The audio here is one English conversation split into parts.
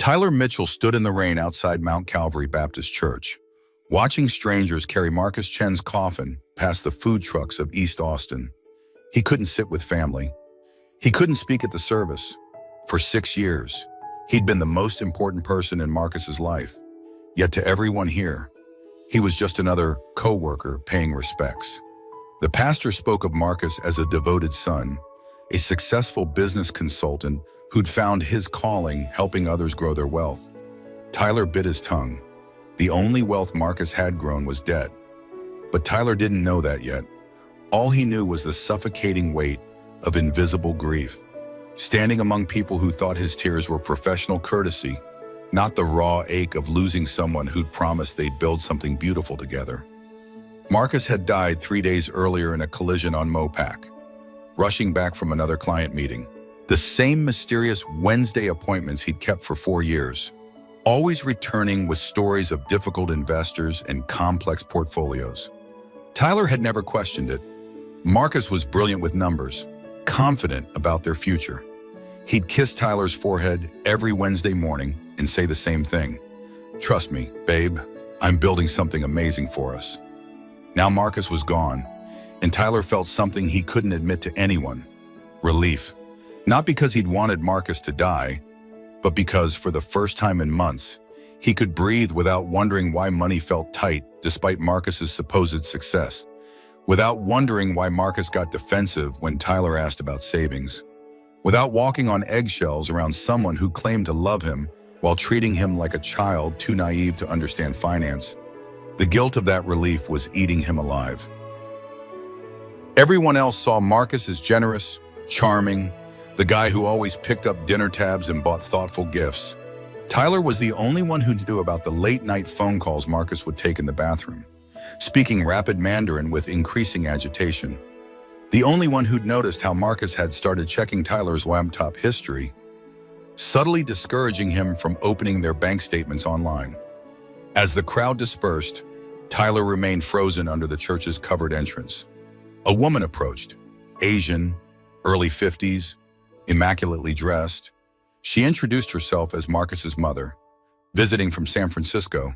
Tyler Mitchell stood in the rain outside Mount Calvary Baptist Church, watching strangers carry Marcus Chen's coffin past the food trucks of East Austin. He couldn't sit with family. He couldn't speak at the service. For 6 years, he'd been the most important person in Marcus's life. Yet to everyone here, he was just another co-worker paying respects. The pastor spoke of Marcus as a devoted son, a successful business consultant who'd found his calling helping others grow their wealth. Tyler bit his tongue. The only wealth Marcus had grown was debt. But Tyler didn't know that yet. All he knew was the suffocating weight of invisible grief, standing among people who thought his tears were professional courtesy, not the raw ache of losing someone who'd promised they'd build something beautiful together. Marcus had died 3 days earlier in a collision on Mopac, rushing back from another client meeting. The same mysterious Wednesday appointments he'd kept for 4 years, always returning with stories of difficult investors and complex portfolios. Tyler had never questioned it. Marcus was brilliant with numbers, confident about their future. He'd kiss Tyler's forehead every Wednesday morning and say the same thing. "Trust me, babe, I'm building something amazing for us." Now Marcus was gone, and Tyler felt something he couldn't admit to anyone: relief. Not because he'd wanted Marcus to die, but because for the first time in months, he could breathe without wondering why money felt tight despite Marcus's supposed success, without wondering why Marcus got defensive when Tyler asked about savings, without walking on eggshells around someone who claimed to love him while treating him like a child too naive to understand finance. The guilt of that relief was eating him alive. Everyone else saw Marcus as generous, charming, the guy who always picked up dinner tabs and bought thoughtful gifts. Tyler was the only one who knew about the late-night phone calls Marcus would take in the bathroom, speaking rapid Mandarin with increasing agitation. The only one who'd noticed how Marcus had started checking Tyler's laptop history, subtly discouraging him from opening their bank statements online. As the crowd dispersed, Tyler remained frozen under the church's covered entrance. A woman approached, Asian, early 50s, immaculately dressed. She introduced herself as Marcus's mother, visiting from San Francisco.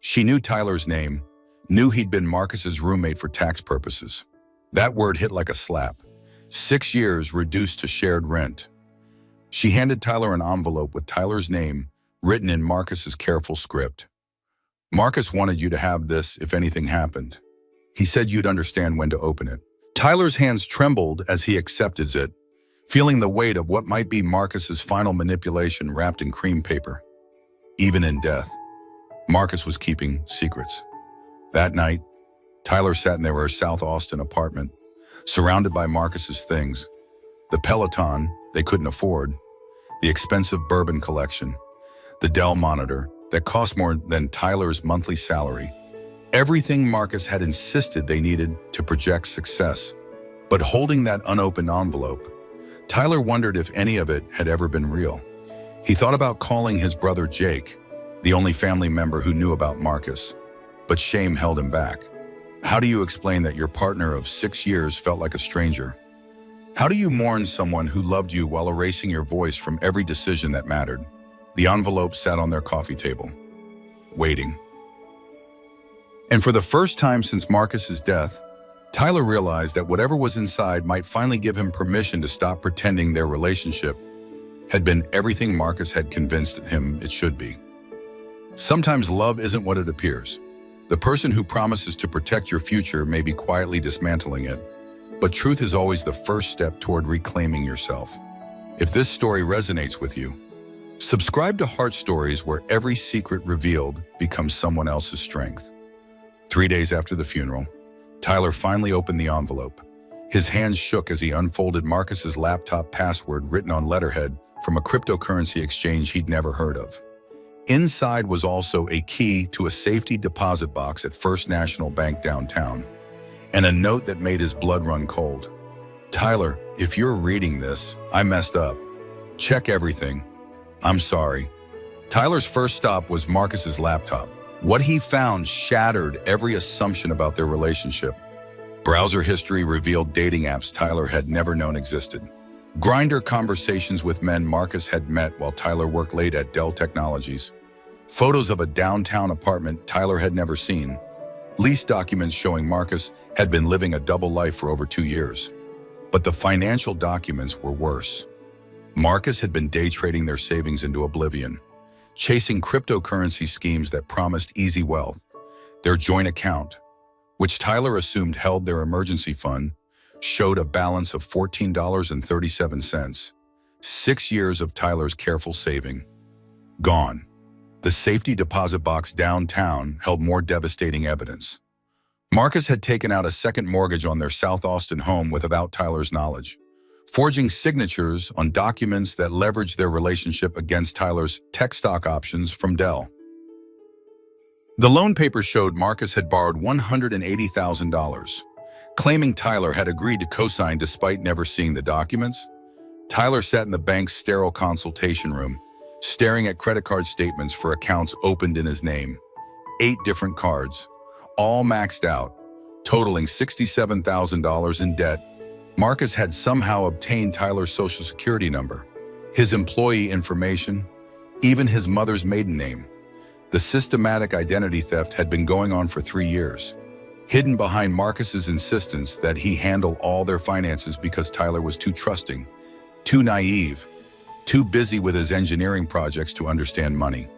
She knew Tyler's name, knew he'd been Marcus's roommate for tax purposes. That word hit like a slap. 6 years reduced to shared rent. She handed Tyler an envelope with Tyler's name written in Marcus's careful script. "Marcus wanted you to have this if anything happened. He said you'd understand when to open it." Tyler's hands trembled as he accepted it, feeling the weight of what might be Marcus's final manipulation wrapped in cream paper. Even in death, Marcus was keeping secrets. That night, Tyler sat in their South Austin apartment, surrounded by Marcus's things: the Peloton they couldn't afford, the expensive bourbon collection, the Dell monitor that cost more than Tyler's monthly salary. Everything Marcus had insisted they needed to project success. But holding that unopened envelope, Tyler wondered if any of it had ever been real. He thought about calling his brother Jake, the only family member who knew about Marcus, but shame held him back. How do you explain that your partner of 6 years felt like a stranger? How do you mourn someone who loved you while erasing your voice from every decision that mattered? The envelope sat on their coffee table, waiting. And for the first time since Marcus's death, Tyler realized that whatever was inside might finally give him permission to stop pretending their relationship had been everything Marcus had convinced him it should be. Sometimes love isn't what it appears. The person who promises to protect your future may be quietly dismantling it, but truth is always the first step toward reclaiming yourself. If this story resonates with you, subscribe to Heart Stories, where every secret revealed becomes someone else's strength. 3 days after the funeral, Tyler finally opened the envelope. His hands shook as he unfolded Marcus's laptop password written on letterhead from a cryptocurrency exchange he'd never heard of. Inside was also a key to a safety deposit box at First National Bank downtown, and a note that made his blood run cold. "Tyler, if you're reading this, I messed up. Check everything. I'm sorry." Tyler's first stop was Marcus's laptop. What he found shattered every assumption about their relationship. Browser history revealed dating apps Tyler had never known existed. Grindr conversations with men Marcus had met while Tyler worked late at Dell Technologies. Photos of a downtown apartment Tyler had never seen. Lease documents showing Marcus had been living a double life for over 2 years. But the financial documents were worse. Marcus had been day trading their savings into oblivion, chasing cryptocurrency schemes that promised easy wealth. Their joint account, which Tyler assumed held their emergency fund, showed a balance of $14.37. 6 years of Tyler's careful saving. Gone. The safety deposit box downtown held more devastating evidence. Marcus had taken out a second mortgage on their South Austin home without Tyler's knowledge, forging signatures on documents that leveraged their relationship against Tyler's tech stock options from Dell. The loan papers showed Marcus had borrowed $180,000, claiming Tyler had agreed to co-sign despite never seeing the documents. Tyler sat in the bank's sterile consultation room, staring at credit card statements for accounts opened in his name. 8 different cards, all maxed out, totaling $67,000 in debt. Marcus had somehow obtained Tyler's social security number, his employee information, even his mother's maiden name. The systematic identity theft had been going on for 3 years, hidden behind Marcus's insistence that he handle all their finances because Tyler was too trusting, too naive, too busy with his engineering projects to understand money.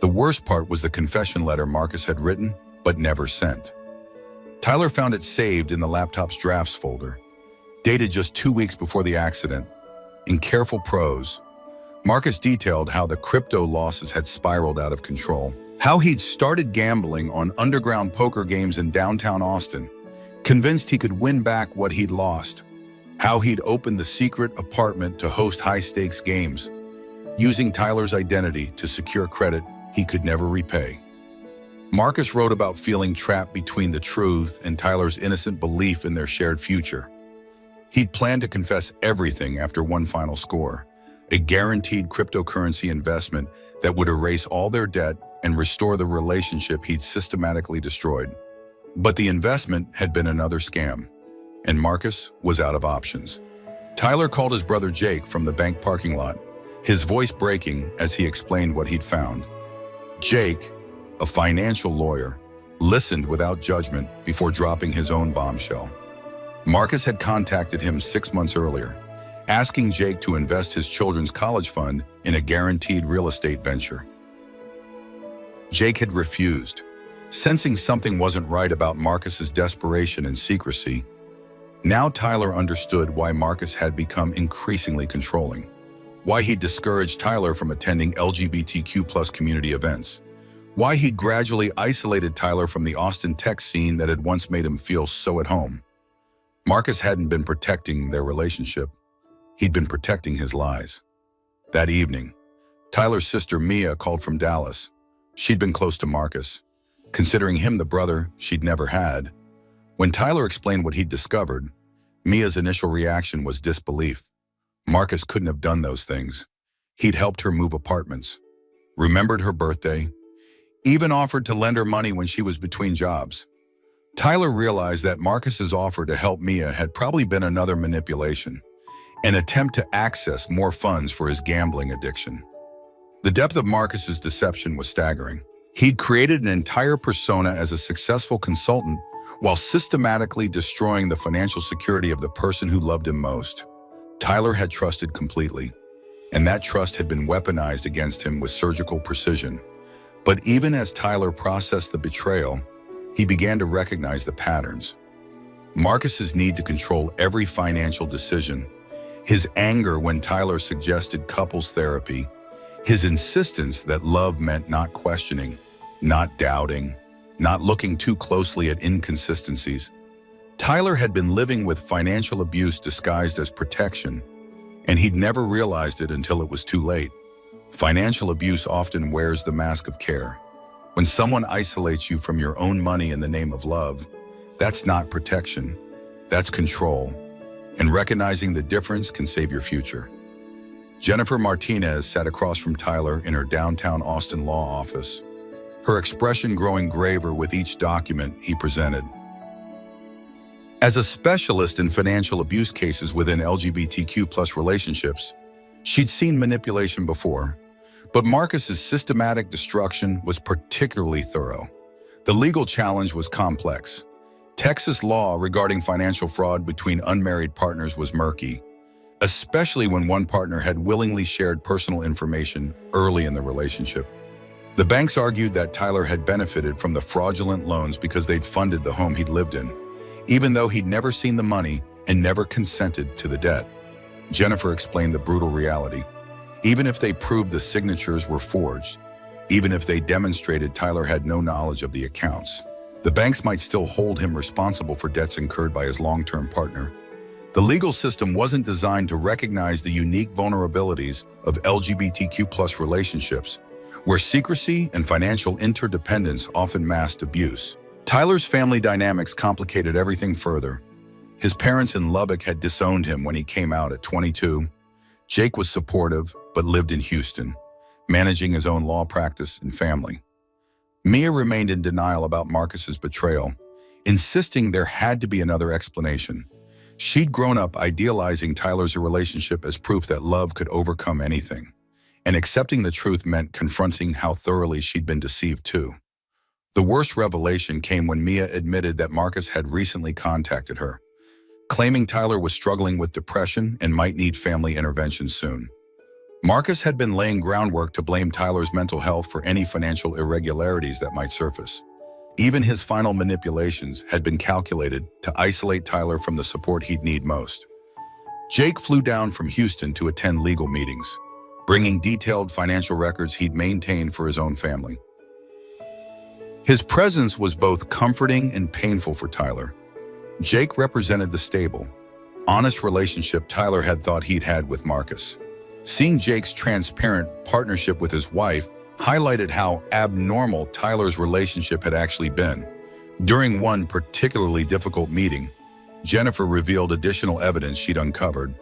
The worst part was the confession letter Marcus had written but never sent. Tyler found it saved in the laptop's drafts folder, dated just 2 weeks before the accident. In careful prose, Marcus detailed how the crypto losses had spiraled out of control, how he'd started gambling on underground poker games in downtown Austin, convinced he could win back what he'd lost, how he'd opened the secret apartment to host high-stakes games, using Tyler's identity to secure credit he could never repay. Marcus wrote about feeling trapped between the truth and Tyler's innocent belief in their shared future. He'd planned to confess everything after one final score, a guaranteed cryptocurrency investment that would erase all their debt and restore the relationship he'd systematically destroyed. But the investment had been another scam, and Marcus was out of options. Tyler called his brother Jake from the bank parking lot, his voice breaking as he explained what he'd found. Jake, a financial lawyer, listened without judgment before dropping his own bombshell. Marcus had contacted him 6 months earlier, asking Jake to invest his children's college fund in a guaranteed real estate venture. Jake had refused, sensing something wasn't right about Marcus's desperation and secrecy. Now Tyler understood why Marcus had become increasingly controlling, why he'd discouraged Tyler from attending LGBTQ+ community events, why he'd gradually isolated Tyler from the Austin tech scene that had once made him feel so at home. Marcus hadn't been protecting their relationship. He'd been protecting his lies. That evening, Tyler's sister Mia called from Dallas. She'd been close to Marcus, considering him the brother she'd never had. When Tyler explained what he'd discovered, Mia's initial reaction was disbelief. Marcus couldn't have done those things. He'd helped her move apartments, remembered her birthday, even offered to lend her money when she was between jobs. Tyler realized that Marcus's offer to help Mia had probably been another manipulation, an attempt to access more funds for his gambling addiction. The depth of Marcus's deception was staggering. He'd created an entire persona as a successful consultant while systematically destroying the financial security of the person who loved him most. Tyler had trusted completely, and that trust had been weaponized against him with surgical precision. But even as Tyler processed the betrayal, he began to recognize the patterns. Marcus's need to control every financial decision, his anger when Tyler suggested couples therapy, his insistence that love meant not questioning, not doubting, not looking too closely at inconsistencies. Tyler had been living with financial abuse disguised as protection, and he'd never realized it until it was too late. Financial abuse often wears the mask of care. When someone isolates you from your own money in the name of love, that's not protection, that's control. And recognizing the difference can save your future. Jennifer Martinez sat across from Tyler in her downtown Austin law office, her expression growing graver with each document he presented. As a specialist in financial abuse cases within LGBTQ+ relationships, she'd seen manipulation before, but Marcus's systematic destruction was particularly thorough. The legal challenge was complex. Texas law regarding financial fraud between unmarried partners was murky, especially when one partner had willingly shared personal information early in the relationship. The banks argued that Tyler had benefited from the fraudulent loans because they'd funded the home he'd lived in, even though he'd never seen the money and never consented to the debt. Jennifer explained the brutal reality. Even if they proved the signatures were forged, even if they demonstrated Tyler had no knowledge of the accounts, the banks might still hold him responsible for debts incurred by his long-term partner. The legal system wasn't designed to recognize the unique vulnerabilities of LGBTQ+ relationships, where secrecy and financial interdependence often masked abuse. Tyler's family dynamics complicated everything further. His parents in Lubbock had disowned him when he came out at 22. Jake was supportive, but lived in Houston, managing his own law practice and family. Mia remained in denial about Marcus's betrayal, insisting there had to be another explanation. She'd grown up idealizing Tyler's relationship as proof that love could overcome anything, and accepting the truth meant confronting how thoroughly she'd been deceived too. The worst revelation came when Mia admitted that Marcus had recently contacted her, claiming Tyler was struggling with depression and might need family intervention soon. Marcus had been laying groundwork to blame Tyler's mental health for any financial irregularities that might surface. Even his final manipulations had been calculated to isolate Tyler from the support he'd need most. Jake flew down from Houston to attend legal meetings, bringing detailed financial records he'd maintained for his own family. His presence was both comforting and painful for Tyler. Jake represented the stable, honest relationship Tyler had thought he'd had with Marcus. Seeing Jake's transparent partnership with his wife highlighted how abnormal Tyler's relationship had actually been. During one particularly difficult meeting, Jennifer revealed additional evidence she'd uncovered.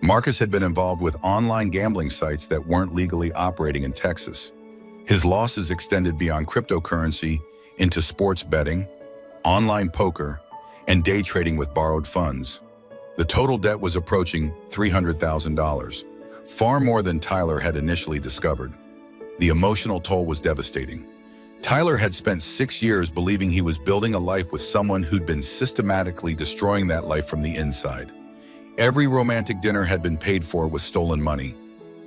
Marcus had been involved with online gambling sites that weren't legally operating in Texas. His losses extended beyond cryptocurrency into sports betting, online poker, and day trading with borrowed funds. The total debt was approaching $300,000, far more than Tyler had initially discovered. The emotional toll was devastating. Tyler had spent 6 years believing he was building a life with someone who'd been systematically destroying that life from the inside. Every romantic dinner had been paid for with stolen money.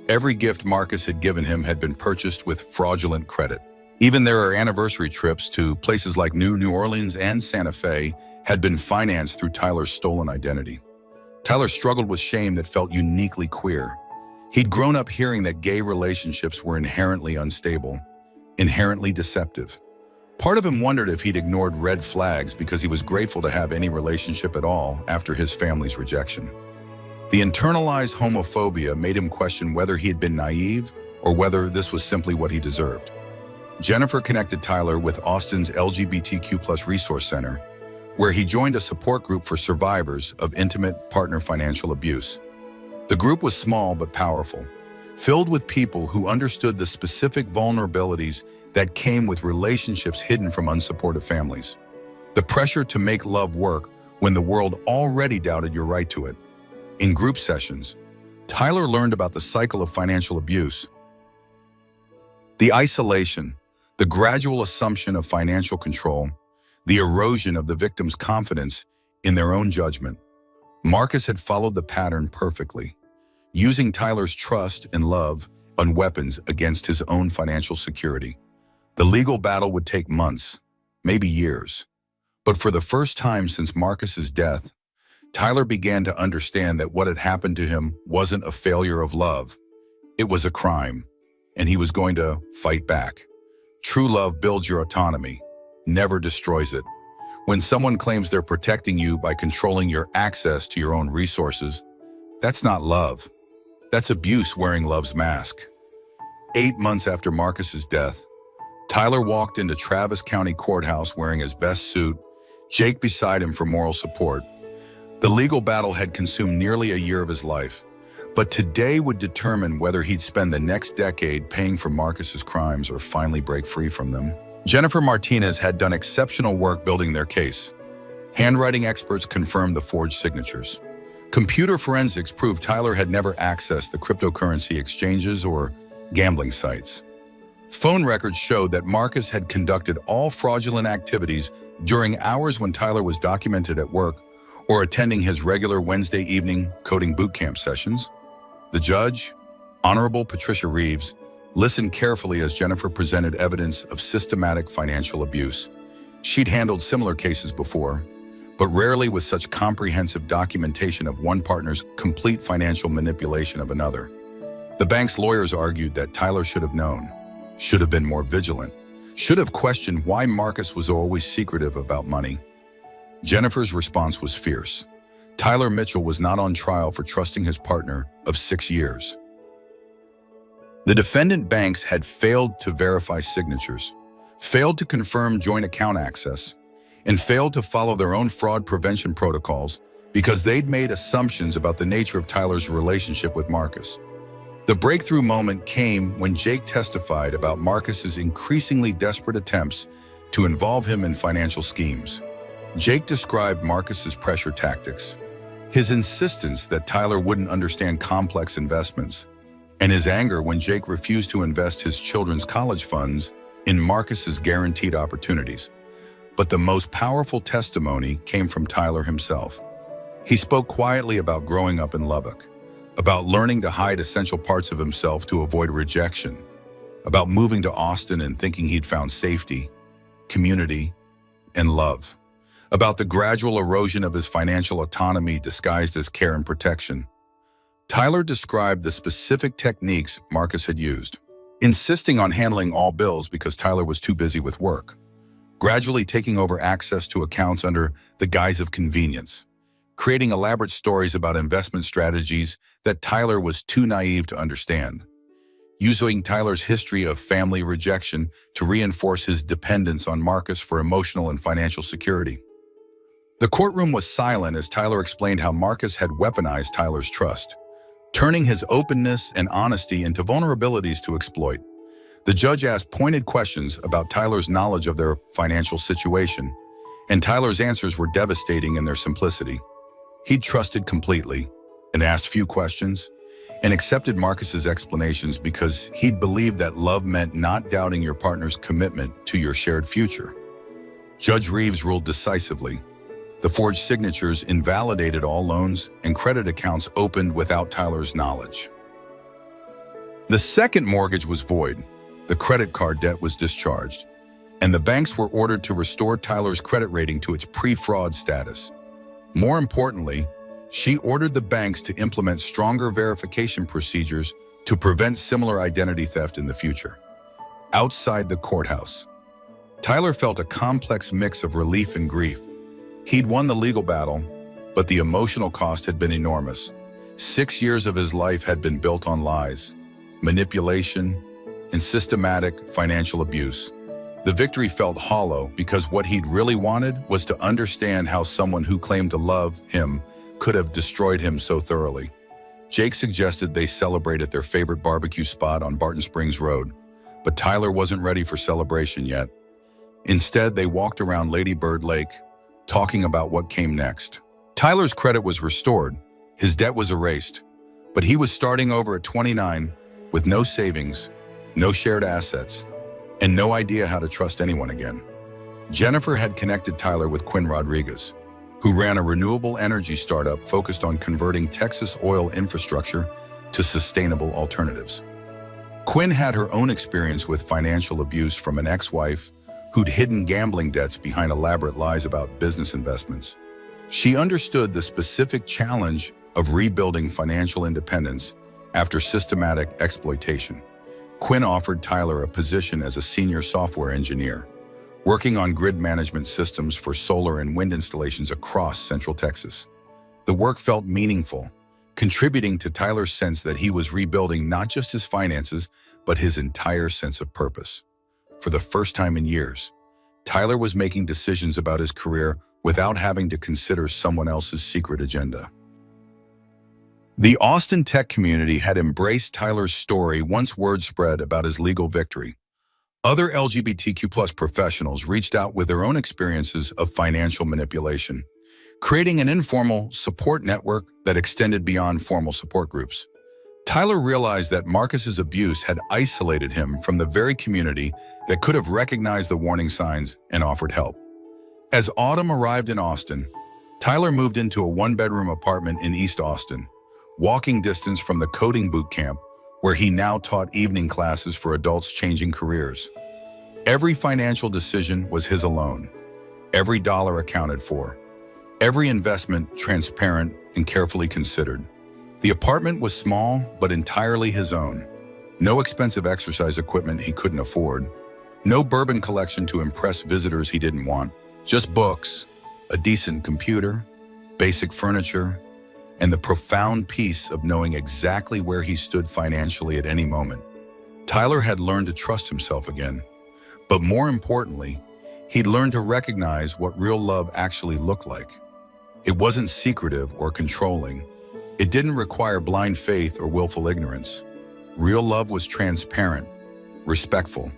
Every gift Marcus had given him had been purchased with fraudulent credit. Even their anniversary trips to places like New Orleans and Santa Fe had been financed through Tyler's stolen identity. Tyler struggled with shame that felt uniquely queer. He'd grown up hearing that gay relationships were inherently unstable, inherently deceptive. Part of him wondered if he'd ignored red flags because he was grateful to have any relationship at all after his family's rejection. The internalized homophobia made him question whether he had been naive or whether this was simply what he deserved. Jennifer connected Tyler with Austin's LGBTQ+ Resource Center, where he joined a support group for survivors of intimate partner financial abuse. The group was small but powerful, filled with people who understood the specific vulnerabilities that came with relationships hidden from unsupportive families. The pressure to make love work when the world already doubted your right to it. In group sessions, Tyler learned about the cycle of financial abuse, the isolation, the gradual assumption of financial control, the erosion of the victim's confidence in their own judgment. Marcus had followed the pattern perfectly, using Tyler's trust and love and weapons against his own financial security. The legal battle would take months, maybe years. But for the first time since Marcus's death, Tyler began to understand that what had happened to him wasn't a failure of love. It was a crime, and he was going to fight back. True love builds your autonomy, never destroys it. When someone claims they're protecting you by controlling your access to your own resources, that's not love. That's abuse wearing love's mask. 8 months after Marcus's death, Tyler walked into Travis County Courthouse wearing his best suit, Jake beside him for moral support. The legal battle had consumed nearly a year of his life, but today would determine whether he'd spend the next decade paying for Marcus's crimes or finally break free from them. Jennifer Martinez had done exceptional work building their case. Handwriting experts confirmed the forged signatures. Computer forensics proved Tyler had never accessed the cryptocurrency exchanges or gambling sites. Phone records showed that Marcus had conducted all fraudulent activities during hours when Tyler was documented at work or attending his regular Wednesday evening coding bootcamp sessions. The judge, Honorable Patricia Reeves, listened carefully as Jennifer presented evidence of systematic financial abuse. She'd handled similar cases before, but rarely with such comprehensive documentation of one partner's complete financial manipulation of another. The bank's lawyers argued that Tyler should have known, should have been more vigilant, should have questioned why Marcus was always secretive about money. Jennifer's response was fierce. Tyler Mitchell was not on trial for trusting his partner of 6 years. The defendant banks had failed to verify signatures, failed to confirm joint account access, and failed to follow their own fraud prevention protocols because they'd made assumptions about the nature of Tyler's relationship with Marcus. The breakthrough moment came when Jake testified about Marcus's increasingly desperate attempts to involve him in financial schemes. Jake described Marcus's pressure tactics, his insistence that Tyler wouldn't understand complex investments, and his anger when Jake refused to invest his children's college funds in Marcus's guaranteed opportunities. But the most powerful testimony came from Tyler himself. He spoke quietly about growing up in Lubbock, about learning to hide essential parts of himself to avoid rejection, about moving to Austin and thinking he'd found safety, community, and love, about the gradual erosion of his financial autonomy disguised as care and protection. Tyler described the specific techniques Marcus had used, insisting on handling all bills because Tyler was too busy with work, gradually taking over access to accounts under the guise of convenience, creating elaborate stories about investment strategies that Tyler was too naive to understand, using Tyler's history of family rejection to reinforce his dependence on Marcus for emotional and financial security. The courtroom was silent as Tyler explained how Marcus had weaponized Tyler's trust, turning his openness and honesty into vulnerabilities to exploit. The judge asked pointed questions about Tyler's knowledge of their financial situation, and Tyler's answers were devastating in their simplicity. He'd trusted completely and asked few questions and accepted Marcus's explanations because he'd believed that love meant not doubting your partner's commitment to your shared future. Judge Reeves ruled decisively. The forged signatures invalidated all loans and credit accounts opened without Tyler's knowledge. The second mortgage was void, the credit card debt was discharged, and the banks were ordered to restore Tyler's credit rating to its pre-fraud status. More importantly, she ordered the banks to implement stronger verification procedures to prevent similar identity theft in the future. Outside the courthouse, Tyler felt a complex mix of relief and grief. He'd won the legal battle, but the emotional cost had been enormous. 6 years of his life had been built on lies, manipulation, and systematic financial abuse. The victory felt hollow because what he'd really wanted was to understand how someone who claimed to love him could have destroyed him so thoroughly. Jake suggested they celebrate at their favorite barbecue spot on Barton Springs Road, but Tyler wasn't ready for celebration yet. Instead, they walked around Lady Bird Lake, talking about what came next. Tyler's credit was restored, his debt was erased, but he was starting over at 29 with no savings, no shared assets, and no idea how to trust anyone again. Jennifer had connected Tyler with Quinn Rodriguez, who ran a renewable energy startup focused on converting Texas oil infrastructure to sustainable alternatives. Quinn had her own experience with financial abuse from an ex-wife who'd hidden gambling debts behind elaborate lies about business investments. She understood the specific challenge of rebuilding financial independence after systematic exploitation. Quinn offered Tyler a position as a senior software engineer, working on grid management systems for solar and wind installations across Central Texas. The work felt meaningful, contributing to Tyler's sense that he was rebuilding not just his finances, but his entire sense of purpose. For the first time in years, Tyler was making decisions about his career without having to consider someone else's secret agenda. The Austin tech community had embraced Tyler's story once word spread about his legal victory. Other LGBTQ+ professionals reached out with their own experiences of financial manipulation, creating an informal support network that extended beyond formal support groups. Tyler realized that Marcus's abuse had isolated him from the very community that could have recognized the warning signs and offered help. As autumn arrived in Austin, Tyler moved into a one-bedroom apartment in East Austin, walking distance from the coding boot camp where he now taught evening classes for adults changing careers. Every financial decision was his alone, every dollar accounted for, every investment transparent and carefully considered. The apartment was small, but entirely his own. No expensive exercise equipment he couldn't afford, no bourbon collection to impress visitors he didn't want, just books, a decent computer, basic furniture, and the profound peace of knowing exactly where he stood financially at any moment. Tyler had learned to trust himself again, but more importantly, he'd learned to recognize what real love actually looked like. It wasn't secretive or controlling. It didn't require blind faith or willful ignorance. Real love was transparent, respectful,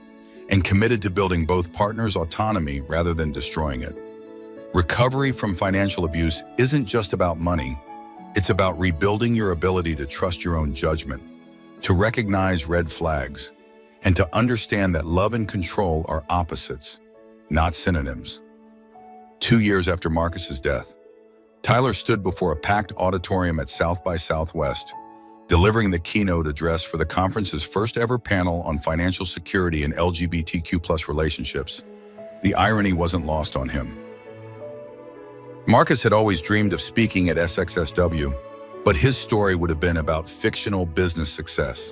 and committed to building both partners' autonomy rather than destroying it. Recovery from financial abuse isn't just about money. It's about rebuilding your ability to trust your own judgment, to recognize red flags, and to understand that love and control are opposites, not synonyms. 2 years after Marcus's death, Tyler stood before a packed auditorium at South by Southwest, delivering the keynote address for the conference's first ever panel on financial security and LGBTQ+ relationships. The irony wasn't lost on him. Marcus had always dreamed of speaking at SXSW, but his story would have been about fictional business success.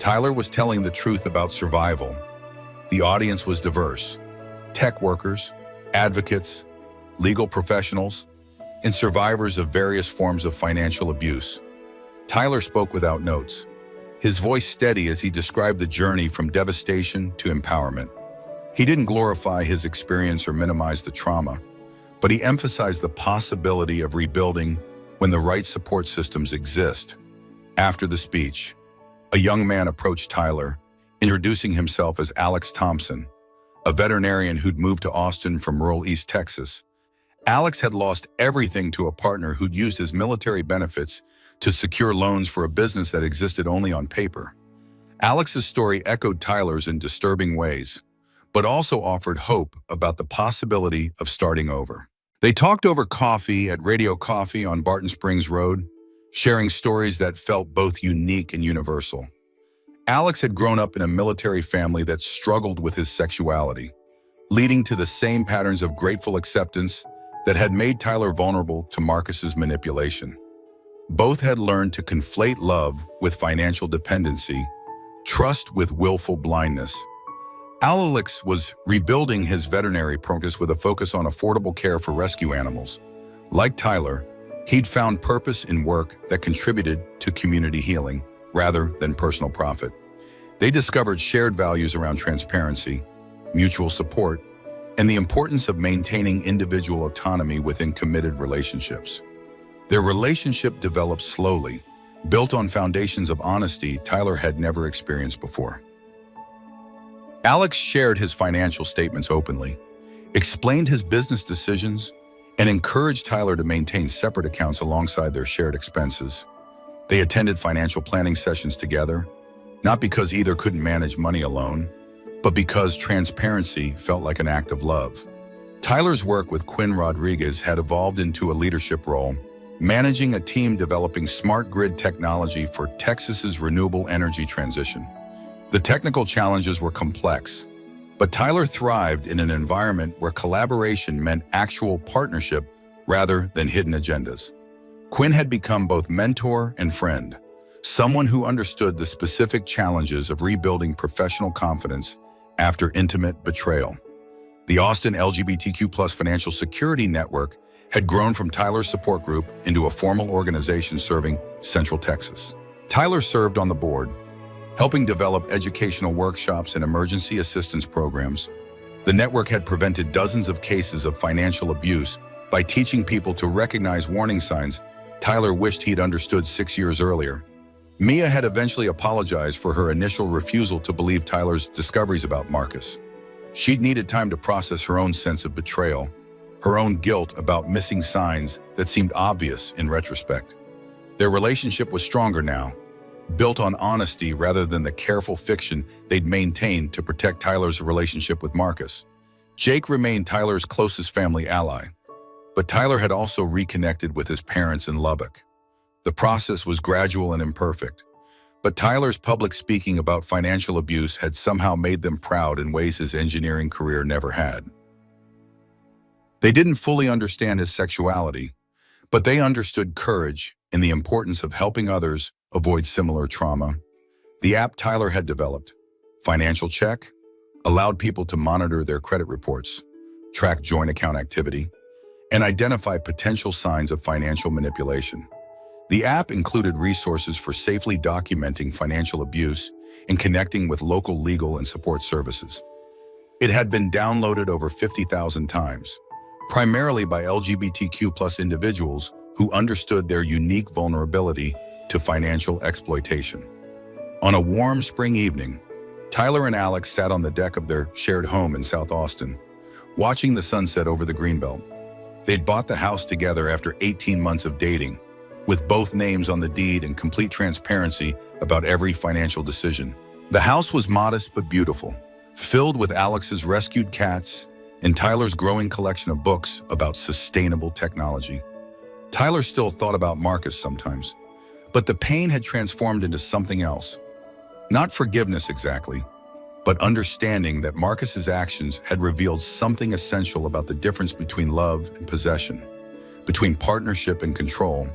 Tyler was telling the truth about survival. The audience was diverse: tech workers, advocates, legal professionals, and survivors of various forms of financial abuse. Tyler spoke without notes, his voice steady as he described the journey from devastation to empowerment. He didn't glorify his experience or minimize the trauma, but he emphasized the possibility of rebuilding when the right support systems exist. After the speech, a young man approached Tyler, introducing himself as Alex Thompson, a veterinarian who'd moved to Austin from rural East Texas. Alex had lost everything to a partner who'd used his military benefits to secure loans for a business that existed only on paper. Alex's story echoed Tyler's in disturbing ways, but also offered hope about the possibility of starting over. They talked over coffee at Radio Coffee on Barton Springs Road, sharing stories that felt both unique and universal. Alex had grown up in a military family that struggled with his sexuality, leading to the same patterns of grateful acceptance that had made Tyler vulnerable to Marcus's manipulation. Both had learned to conflate love with financial dependency, trust with willful blindness. Alex was rebuilding his veterinary practice with a focus on affordable care for rescue animals. Like Tyler, he'd found purpose in work that contributed to community healing rather than personal profit. They discovered shared values around transparency, mutual support, and the importance of maintaining individual autonomy within committed relationships. Their relationship developed slowly, built on foundations of honesty Tyler had never experienced before. Alex shared his financial statements openly, explained his business decisions, and encouraged Tyler to maintain separate accounts alongside their shared expenses. They attended financial planning sessions together, not because either couldn't manage money alone, but because transparency felt like an act of love. Tyler's work with Quinn Rodriguez had evolved into a leadership role, managing a team developing smart grid technology for Texas's renewable energy transition. The technical challenges were complex, but Tyler thrived in an environment where collaboration meant actual partnership rather than hidden agendas. Quinn had become both mentor and friend, someone who understood the specific challenges of rebuilding professional confidence after intimate betrayal. The Austin LGBTQ+ Financial Security Network had grown from Tyler's support group into a formal organization serving Central Texas. Tyler served on the board, helping develop educational workshops and emergency assistance programs. The network had prevented dozens of cases of financial abuse by teaching people to recognize warning signs Tyler wished he'd understood 6 years earlier. Mia had eventually apologized for her initial refusal to believe Tyler's discoveries about Marcus. She'd needed time to process her own sense of betrayal, her own guilt about missing signs that seemed obvious in retrospect. Their relationship was stronger now, built on honesty rather than the careful fiction they'd maintained to protect Tyler's relationship with Marcus. Jake remained Tyler's closest family ally, but Tyler had also reconnected with his parents in Lubbock. The process was gradual and imperfect, but Tyler's public speaking about financial abuse had somehow made them proud in ways his engineering career never had. They didn't fully understand his sexuality, but they understood courage and the importance of helping others avoid similar trauma. The app Tyler had developed, Financial Check, allowed people to monitor their credit reports, track joint account activity, and identify potential signs of financial manipulation. The app included resources for safely documenting financial abuse and connecting with local legal and support services. It had been downloaded over 50,000 times, primarily by LGBTQ+ individuals who understood their unique vulnerability to financial exploitation. On a warm spring evening, Tyler and Alex sat on the deck of their shared home in South Austin, watching the sunset over the Greenbelt. They'd bought the house together after 18 months of dating, with both names on the deed and complete transparency about every financial decision. The house was modest but beautiful, filled with Alex's rescued cats and Tyler's growing collection of books about sustainable technology. Tyler still thought about Marcus sometimes, but the pain had transformed into something else. Not forgiveness exactly, but understanding that Marcus's actions had revealed something essential about the difference between love and possession, between partnership and control.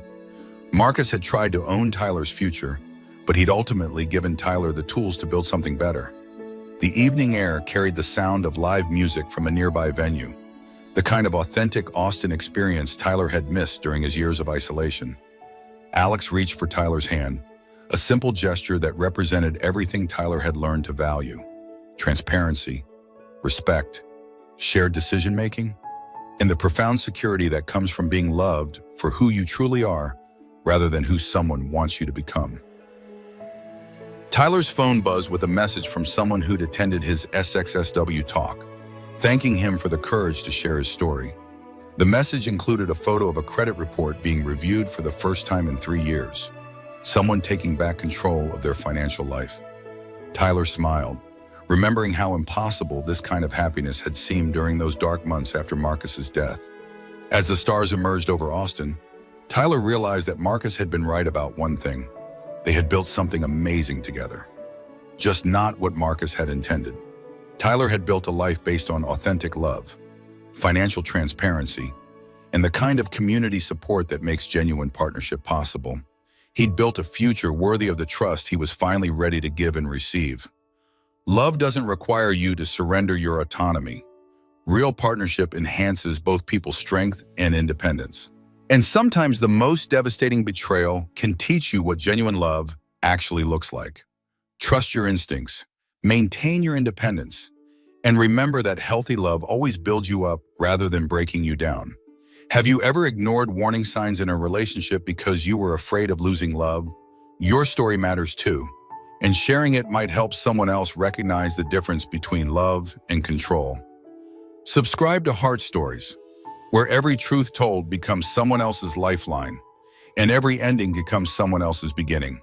Marcus had tried to own Tyler's future, but he'd ultimately given Tyler the tools to build something better. The evening air carried the sound of live music from a nearby venue, the kind of authentic Austin experience Tyler had missed during his years of isolation. Alex reached for Tyler's hand, a simple gesture that represented everything Tyler had learned to value: transparency, respect, shared decision-making, and the profound security that comes from being loved for who you truly are rather than who someone wants you to become. Tyler's phone buzzed with a message from someone who'd attended his SXSW talk, thanking him for the courage to share his story. The message included a photo of a credit report being reviewed for the first time in 3 years, someone taking back control of their financial life. Tyler smiled, remembering how impossible this kind of happiness had seemed during those dark months after Marcus's death. As the stars emerged over Austin, Tyler realized that Marcus had been right about one thing. They had built something amazing together. Just not what Marcus had intended. Tyler had built a life based on authentic love, financial transparency, and the kind of community support that makes genuine partnership possible. He'd built a future worthy of the trust he was finally ready to give and receive. Love doesn't require you to surrender your autonomy. Real partnership enhances both people's strength and independence. And sometimes the most devastating betrayal can teach you what genuine love actually looks like. Trust your instincts, maintain your independence, and remember that healthy love always builds you up rather than breaking you down. Have you ever ignored warning signs in a relationship because you were afraid of losing love? Your story matters too, and sharing it might help someone else recognize the difference between love and control. Subscribe to Heart Stories, where every truth told becomes someone else's lifeline, and every ending becomes someone else's beginning.